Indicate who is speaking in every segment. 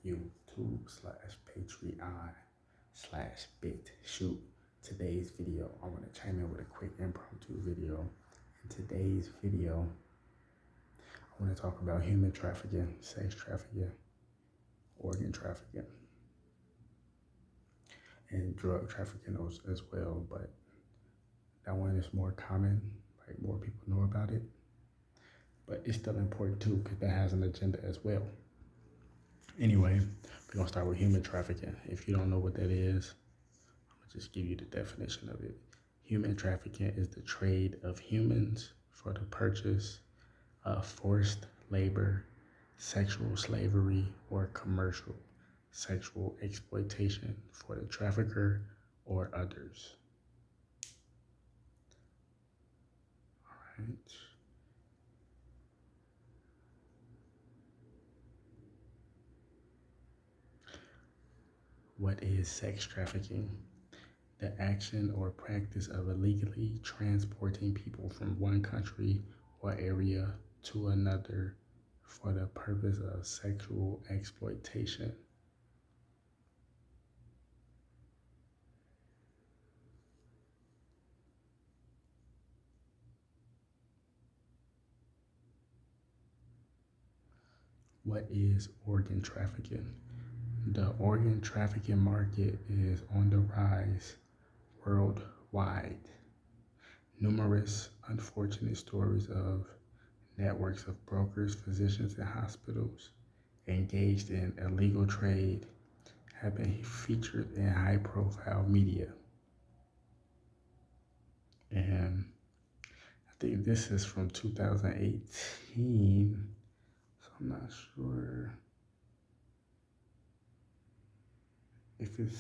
Speaker 1: YouTube/Patreon/BitShoot. Today's video, I want to chime in with a quick impromptu video. In today's video, I want to talk about human trafficking, sex trafficking, organ trafficking, and drug trafficking as well. But that one is more common, like more people know about it. But it's still important too, because that has an agenda as well. Anyway, we're gonna start with human trafficking. If you don't know what that is, I'm gonna just give you the definition of it. Human trafficking is the trade of humans for the purchase of forced labor, sexual slavery, or commercial sexual exploitation for the trafficker or others. All right. What is sex trafficking? The action or practice of illegally transporting people from one country or area to another for the purpose of sexual exploitation. What is organ trafficking? The organ trafficking market is on the rise worldwide. Numerous unfortunate stories of networks of brokers, physicians, and hospitals engaged in illegal trade have been featured in high-profile media. And I think this is from 2018, so I'm not sure if it's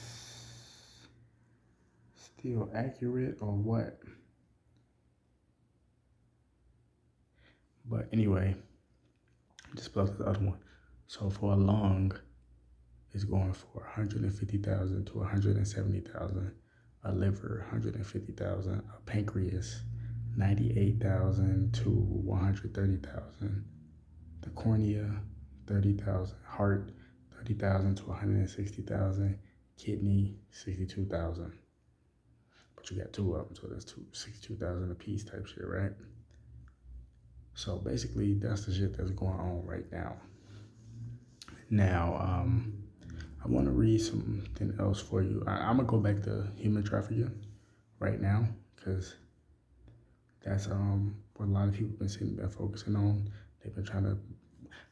Speaker 1: still accurate or what. But anyway, just plus the other one. So for a lung, it's going for 150,000 to 170,000. A liver, 150,000. A pancreas, 98,000 to 130,000. The cornea, 30,000. Heart, 30,000 to 160,000. Kidney, 62,000. But you got two of them, so that's 62,000 a piece type shit, right? So basically, that's the shit that's going on right now. Now, I want to read something else for you. I'm gonna go back to human trafficking right now, because that's what a lot of people been focusing on. They've been trying to.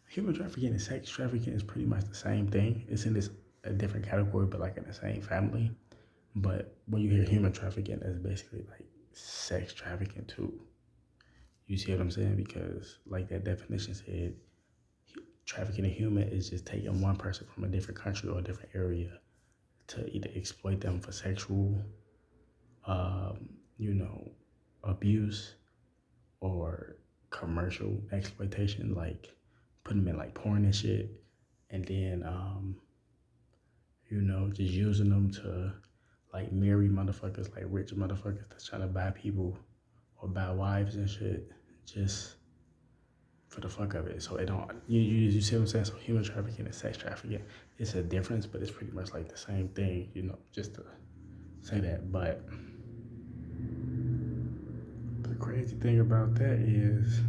Speaker 1: Human trafficking and sex trafficking is pretty much the same thing. It's in a different category, but like in the same family. But when you hear human trafficking, that's basically like sex trafficking too. You see what I'm saying? Because like that definition said, trafficking a human is just taking one person from a different country or a different area to either exploit them for sexual, abuse or commercial exploitation, like putting them in like porn and shit, and then, just using them to like marry motherfuckers, like rich motherfuckers that's trying to buy people or buy wives and shit, just for the fuck of it. So it don't, you see what I'm saying? So human trafficking and sex trafficking, it's a difference, but it's pretty much like the same thing, just to say that. But the crazy thing about that is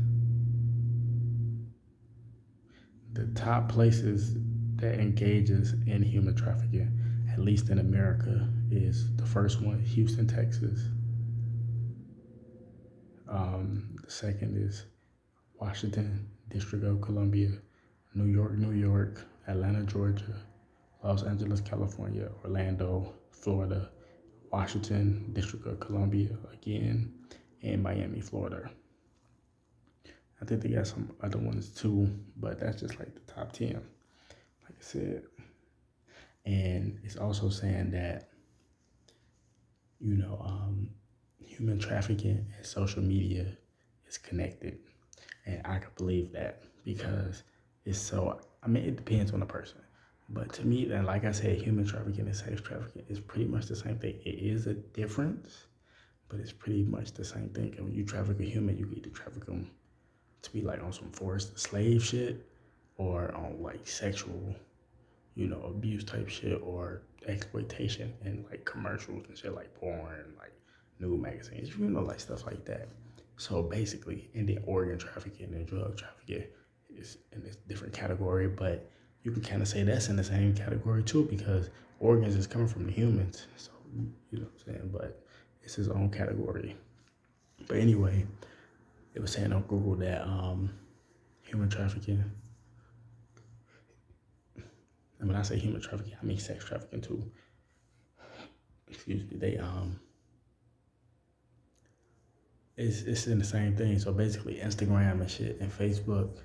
Speaker 1: the top places that engages in human trafficking, at least in America, is the first one, Houston, Texas. The second is Washington, District of Columbia, New York, New York, Atlanta, Georgia, Los Angeles, California, Orlando, Florida, Washington, District of Columbia again, and Miami, Florida. I think they got some other ones too, but that's just like the top 10, like I said. And it's also saying that, human trafficking and social media is connected. And I could believe that because it depends on the person. But to me, and like I said, human trafficking and sex trafficking is pretty much the same thing. It is a difference, but it's pretty much the same thing. And when you traffic a human, you either traffic them to be like on some forced slave shit or on like sexual, abuse type shit or exploitation in like commercials and shit like porn, like new magazines, like stuff like that. So basically, and then organ trafficking and drug trafficking is in this different category, but you can kind of say that's in the same category too because organs is coming from the humans. So you know what I'm saying, but it's his own category. But anyway, it was saying on Google that human trafficking. And when I say human trafficking, I mean sex trafficking too. Excuse me. It's in the same thing. So basically, Instagram and shit, and Facebook,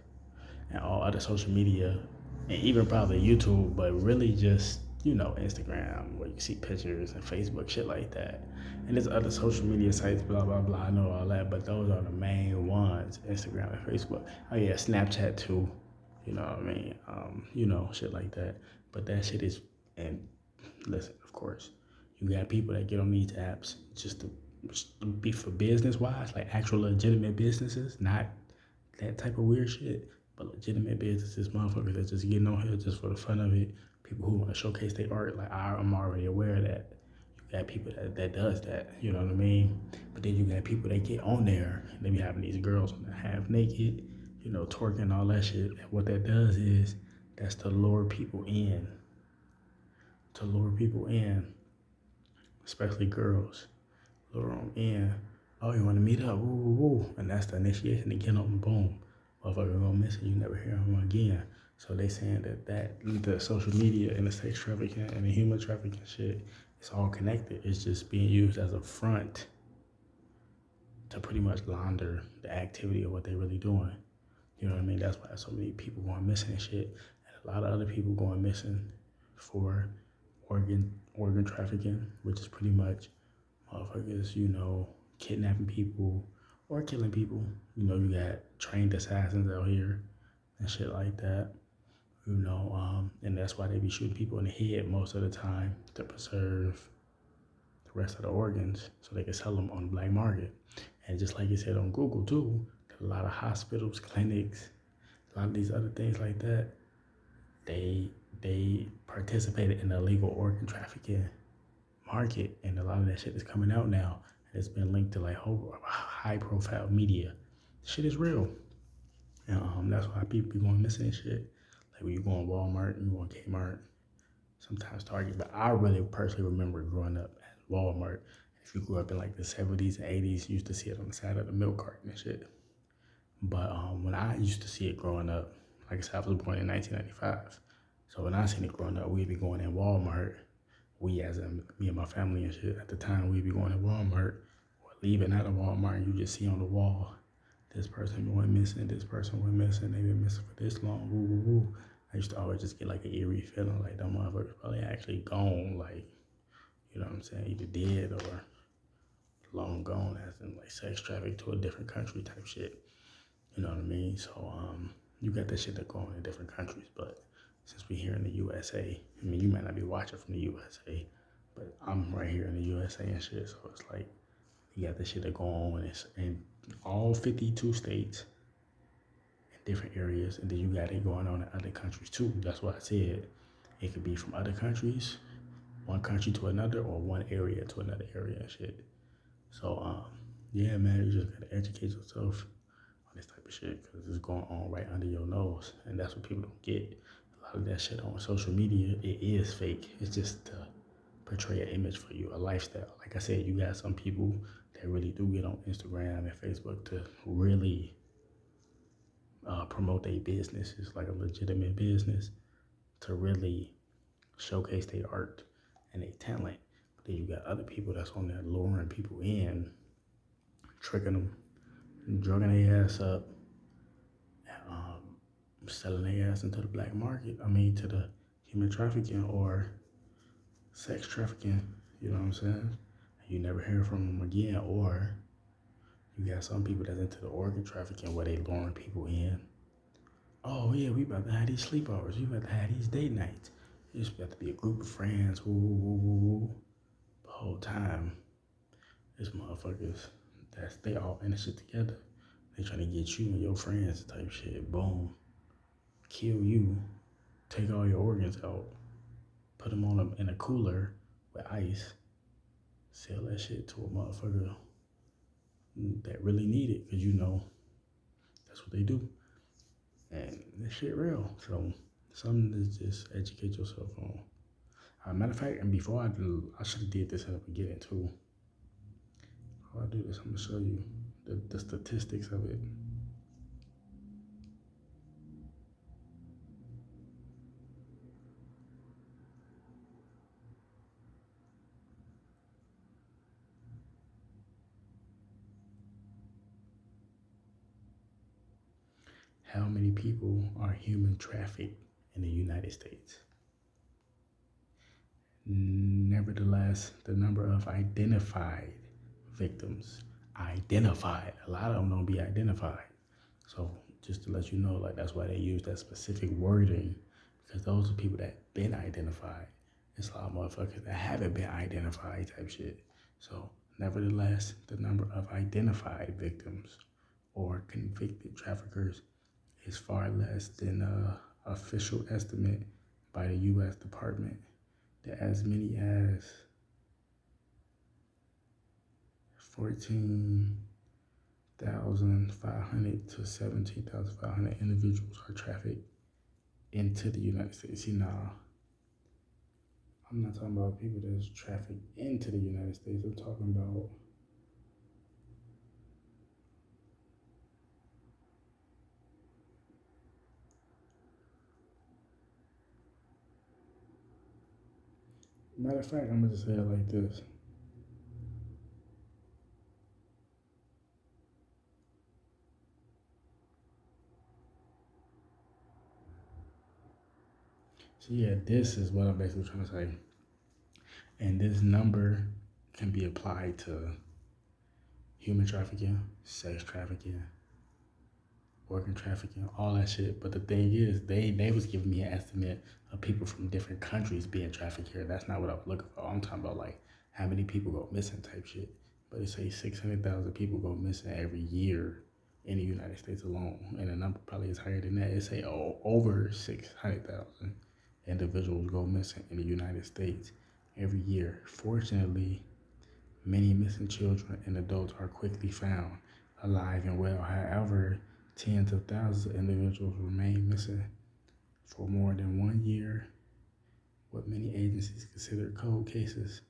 Speaker 1: and all other social media, and even probably YouTube, but really just Instagram where you see pictures and Facebook shit like that. And there's other social media sites, blah blah blah. I know all that, but those are the main ones: Instagram and Facebook. Oh yeah, Snapchat too. You know what I mean? Shit like that. But that shit is, and listen, of course, you got people that get on these apps just to be for business wise, like actual legitimate businesses, not that type of weird shit, but legitimate businesses, motherfuckers that just getting on here just for the fun of it. People who want to showcase their art, like I'm already aware of that. You got people that does that, you know what I mean? But then you got people that get on there and they be having these girls on there half naked, twerking all that shit. And what that does is that's to lure people in, especially girls. Lure them in. Oh, you want to meet up? Woo, woo, woo. And that's the initiation to get on, boom. Motherfucker go missing, you never hear him again. So they saying that the social media and the sex trafficking and the human trafficking shit, it's all connected. It's just being used as a front to pretty much launder the activity of what they really doing. You know what I mean? That's why so many people going missing and shit. And a lot of other people going missing for organ trafficking, which is pretty much motherfuckers, kidnapping people or killing people. You got trained assassins out here and shit like that. And that's why they be shooting people in the head most of the time to preserve the rest of the organs so they can sell them on the black market. And just like you said on Google too, a lot of hospitals, clinics, a lot of these other things like that, they participated in the illegal organ trafficking market, and a lot of that shit is coming out now. And it's been linked to like high profile media. Shit is real. And that's why people be going missing and shit. Like when you go on Walmart and you go on Kmart, sometimes Target. But I really personally remember growing up at Walmart. If you grew up in like the 70s and 80s, you used to see it on the side of the milk carton and shit. But when I used to see it growing up, like I said, I was born in 1995. So when I seen it growing up, we'd be going in Walmart. We as in me and my family and shit, at the time we'd be going to Walmart or leaving out of Walmart, and you just see on the wall, this person went missing, this person went missing, they've been missing for this long, woo, woo, woo. I used to always just get like an eerie feeling like them motherfuckers probably actually gone, like, you know what I'm saying, either dead or long gone, as in like sex trafficked to a different country type shit. You know what I mean? So you got that shit that going in different countries, but since we here in the USA, I mean, you might not be watching from the USA, but I'm right here in the USA and shit. So it's like you got this shit that go on in all 52 states in different areas, and then you got it going on in other countries too. That's what I said. It could be from other countries, one country to another, or one area to another area and shit. So yeah, man, you just gotta educate yourself on this type of shit because it's going on right under your nose, and that's what people don't get. A lot of that shit on social media, it is fake. It's just to portray an image for you, a lifestyle. Like I said, you got some people that really do get on Instagram and Facebook to really promote their business. It's like a legitimate business to really showcase their art and their talent. But then you got other people that's on there luring people in, tricking them, drugging their ass up, selling their ass into the black market. I mean, to the human trafficking or sex trafficking. You know what I'm saying? You never hear from them again. Or you got some people that's into the organ trafficking where they luring people in. Oh yeah, we about to have these sleepovers. We about to have these date nights. It's about to be a group of friends. Woo, woo, woo, woo, woo. The whole time, this motherfuckers, they all in this shit together. They trying to get you and your friends type shit. Boom. Kill you. Take all your organs out. put them in a cooler with ice, sell that shit to a motherfucker that really need it, because that's what they do. And this shit real. So something to just educate yourself on. Matter of fact, and before I should have did this at the beginning too. How I do this, I'm gonna show you the statistics of it. How many people are human trafficked in the United States? Nevertheless, the number of identified victims, identified, a lot of them don't be identified. So just to let you know, like that's why they use that specific wording, because those are people that been identified. It's a lot of motherfuckers that haven't been identified type shit. So nevertheless, the number of identified victims or convicted traffickers is far less than official estimate by the U.S. Department that as many as 14,500 to 17,500 individuals are trafficked into the United States. See, nah, I'm not talking about people that's trafficked into the United States. I'm talking about matter of fact, I'm gonna just say it like this. So yeah, this is what I'm basically trying to say. And this number can be applied to human trafficking, sex trafficking, organ trafficking, all that shit. But the thing is, they was giving me an estimate of people from different countries being trafficked here. That's not what I was looking for. I'm talking about like how many people go missing type shit. But it say 600,000 people go missing every year in the United States alone, and the number probably is higher than that. It say over 600,000 individuals go missing in the United States every year. Fortunately, many missing children and adults are quickly found alive and well. However, tens of thousands of individuals remain missing for more than 1 year, what many agencies consider cold cases.